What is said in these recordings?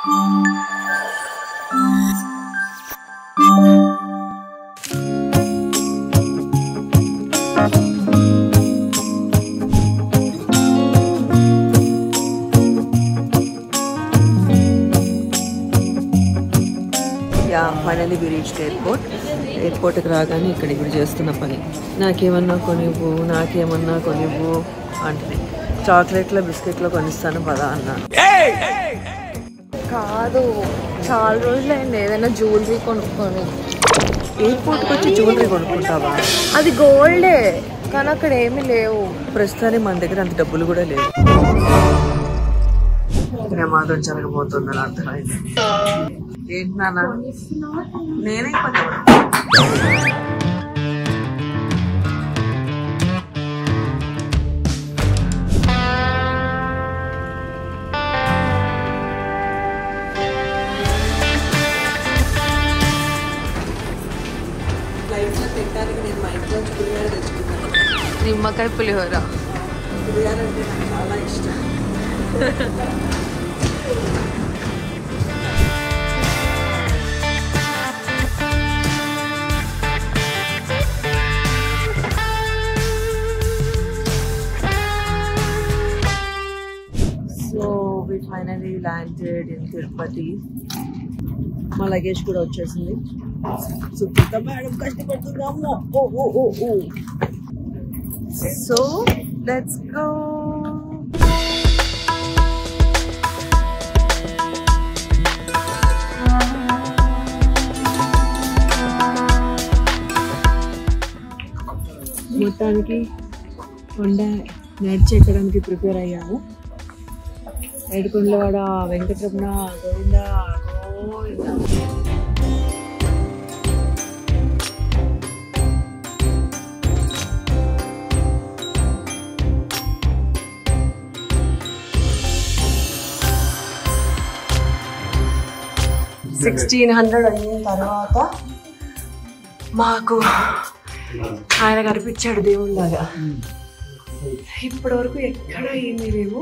Finally we reached ఎయిర్పోర్ట్కి రాగానే ఇక్కడ ఇప్పుడు చేస్తున్న పని నాకేమన్నా కొనివ్వు నాకేమన్నా కొనివ్వు అంటే చాక్లెట్లో బిస్కెట్లో కొనిస్తాను పదా అన్నాను. కాదు చాలా రోజులైంది ఏదైనా జ్యువెలరీ కొనుక్కొని. ఎయిర్పోర్ట్కి వచ్చి జ్యువెలరీ కొనుక్కుంటావా? అది గోల్డే కానీ అక్కడ ఏమీ లేవు ప్రస్తుతానికి మన దగ్గర అంత డబ్బులు కూడా లేవు. ప్రమాదం జరగబోతుందని అర్థమైంది. ఏంటి నాన్న నేనే కొంచెం ఫ్లైట్లో తినడానికి నేను మా ఇంట్లో పులిహోర తెచ్చుకున్నాను. నిమ్మకాయ పులిహోర. పులిహోర అంటే నాకు చాలా ఇష్టం. We finally landed in Tirupati. మా లగేజ్ కూడా వచ్చేసింది. సుప్రీత మేడం కష్టపడుతున్నాము. So let's go. మొత్తానికి కొండ నడిచెక్కడానికి ప్రిపేర్ అయ్యాము. ఏడుకొండలవాడ వెంకటరమణ గోవింద గోవింద. $1600 అయిన తర్వాత మాకు ఆయన కనిపించాడు దేవుళ్ళగా. ఇప్పటి వరకు ఎక్కడ ఏమీ లేవు.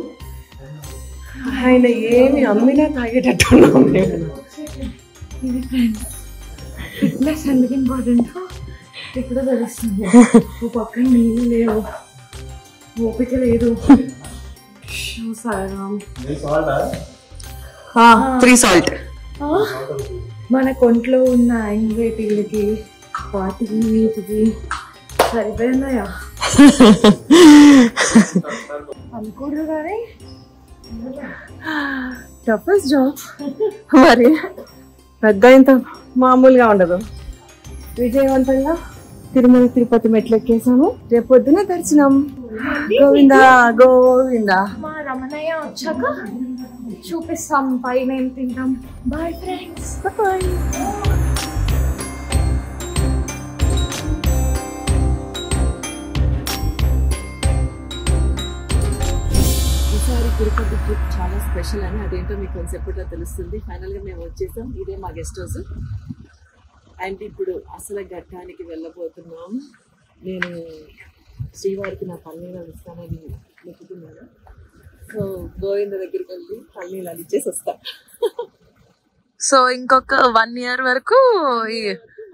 ఆయన ఏమి అమ్మినా తాగేటట్టున్నాం మేము. ఇది ఫ్రెండ్స్ ఫిట్నెస్ ఎందుకు ఇంపార్టెంట్ ఇప్పుడు తెలుస్తుంది. ఓ పక్కన నీళ్ళు లేవు, ఓపిక లేదు. Free salt. మన కొంట్లో ఉన్న యాంగ్జైటీలకి వాటికి వీటికి సరిపోయిందయా అనుకోరు కానీ టఫెస్ట్ జాబ్. మరి పెద్ద ఇంత మామూలుగా ఉండదు. విజయవంతంగా తిరుమల తిరుపతి మెట్లు ఎక్కేసాము. రేపు పొద్దున దర్శనం. గోవిందా గోవిందా. మా రమణయ్య వచ్చాక చూపిస్తాం పైన ఏం తింటాం. Bye friends. Bye. Tirupati trip చాలా స్పెషల్ అని అదేంటో మీకు కొంచెంసేపట్లో తెలుస్తుంది. ఫైనల్గా మేము వచ్చేసాం. ఇదే మా గెస్ట్ హౌస్. అండ్ ఇప్పుడు అసలు ఘట్టానికి వెళ్ళబోతున్నాం. నేను శ్రీవారికి నా పన్నీళ్ళు ఇస్తానని మొక్కుతున్నాను. సో గోవింద దగ్గరికి వెళ్ళి పన్నీళ్ళు ఇచ్చేసి వస్తా. సో ఇంకొక 1 year వరకు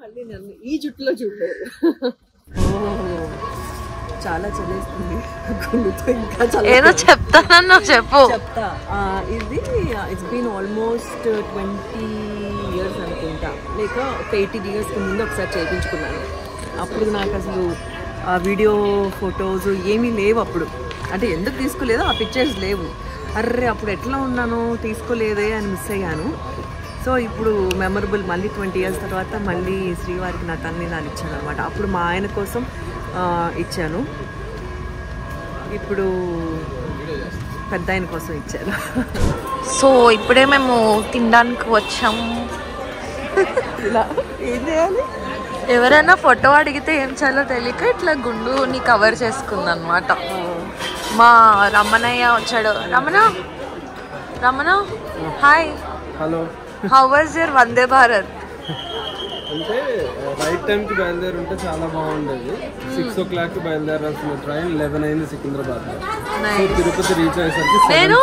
మళ్ళీ నన్ను ఈ జుట్టులో చూడలేదు. చాలా చలేస్తుంది. ఏదో చెప్తానన్నా చెప్తా. ఇది ఇట్స్ బీన్ ఆల్మోస్ట్ 20 years అనుకుంటా, లేక 80 years ముందు ఒకసారి చేయించుకున్నాను. అప్పుడు నాకు అసలు ఆ వీడియో ఫొటోస్ ఏమీ లేవు అప్పుడు. అంటే ఎందుకు తీసుకోలేదో ఆ పిక్చర్స్ లేవు. అర్రే అప్పుడు ఎట్లా ఉన్నానో తీసుకోలేదే అని మిస్ అయ్యాను. సో ఇప్పుడు మెమరబుల్. మళ్ళీ 20 years తర్వాత మళ్ళీ శ్రీవారికి నా తన్ని నాని ఇచ్చాను అనమాట. అప్పుడు మా ఆయన కోసం ఇచ్చాను, ఇప్పుడు పెద్ద ఆయన కోసం ఇచ్చాను. సో ఇప్పుడే మేము తినడానికి వచ్చాము. ఇలా ఏం చేయాలి? ఎవరైనా ఫోటో అడిగితే ఏం చేయాలో తెలియక ఇట్లా గుండుని కవర్ చేసుకుంది అనమాట. మా రమణయ్య వచ్చాడు. Ramana hi. Hello. How was your Vande Bharat? అంటే రైట్ టైంకి బయలుదేరి ఉంటే చాలా బాగుండేది. 6 o'clock బయలుదేరాల్సిన ట్రైన్ 11 అయింది సికింద్రాబాద్ లో. తిరుపతి రీచ్ అయ్యేసరికి నేను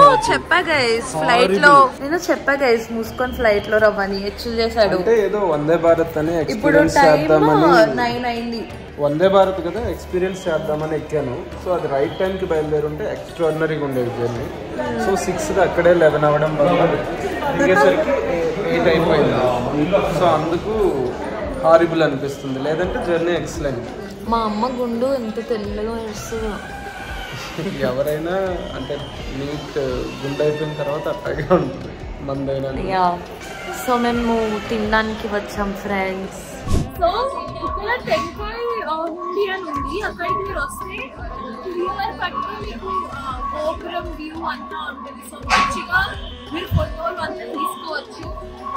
చెప్పా గైస్ మూసుకొని ఫ్లైట్ లో రవ్వని హెచ్చులు చేశాడు. అంటే ఏదో వందే భారత్ అని ఇప్పుడు ఎక్స్పీరియన్స్ చేద్దామని 9 అయింది. వందే భారత్ కదా ఎక్స్పీరియన్స్ చేద్దామని ఎక్కాను. సో అది రైట్ టైంకి బయలుదేరి ఉంటే ఎక్స్ట్రాడినరీగా ఉండేది జర్నీ. సో 6 అక్కడే 11 అవ్వడం వల్ల దిగేసరికి 8 అయిపోయింది. సో అందుకు హారిబుల్ అనిపిస్తుంది, లేదంటే జర్నీ ఎక్సలెంట్. మా అమ్మ గుండు ఎంత తెల్లగా వేస్తుందో. ఎవరైనా అంటే నీట్ గుండె అయిపోయిన తర్వాత అట్లాగే ఉంటుంది మందైనా. సో మేము తినడానికి వచ్చాం ఫ్రెండ్స్. సో ఇక్కడ టెంకాయ్ నుండి అని ఉంది, అక్కడికి మీరు వస్తే క్లియర్ పట్టి మీకు గోపురం వ్యూ అంతా ఉంటుంది. సో మంచిగా మీరు ఫోటోలు అంతా తీసుకోవచ్చు.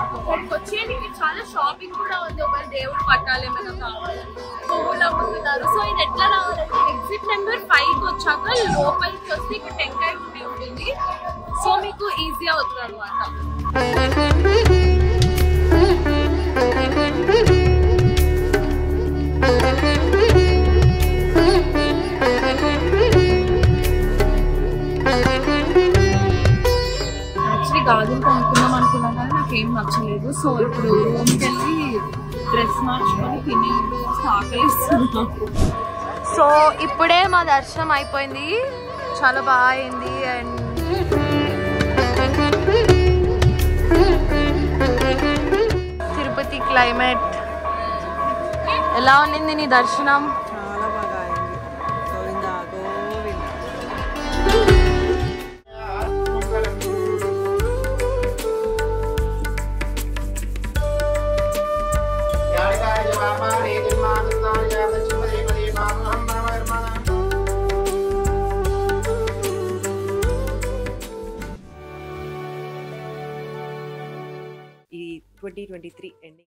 అక్కడికి వచ్చి మీకు చాలా షాపింగ్ కూడా ఉంది. ఒకవేళ దేవుడు పట్టాలి ఏమైనా కావాలి, పువ్వులు అమ్ముతున్నారు. సో ఇది ఎట్లా రావాలంటే ఎగ్జిట్ నెంబర్ 5కి వచ్చాక లోపలికి వస్తే ఇక్కడ టెంకాయ్ ఉండి ఉంటుంది. సో మీకు ఈజీ అవుతుంది అనమాట. యాక్చువల్లీ గాజులు కొనుక్కుందాం అనుకున్నాం కానీ నాకేం నచ్చలేదు. సో ఇప్పుడు రూమ్కి వెళ్ళి డ్రెస్ మార్చుకొని తిని ఆకలిస్తున్నాం. సో ఇప్పుడే మా దర్శనం అయిపోయింది, చాలా బాగా అయింది. అండ్ తిరుపతి క్లైమేట్ ఎలా ఉన్నింది నీ దర్శనం? చాలా బాగా అయింది. గోవిందా గోవిందా. ఈ 2023 ఎండింగ్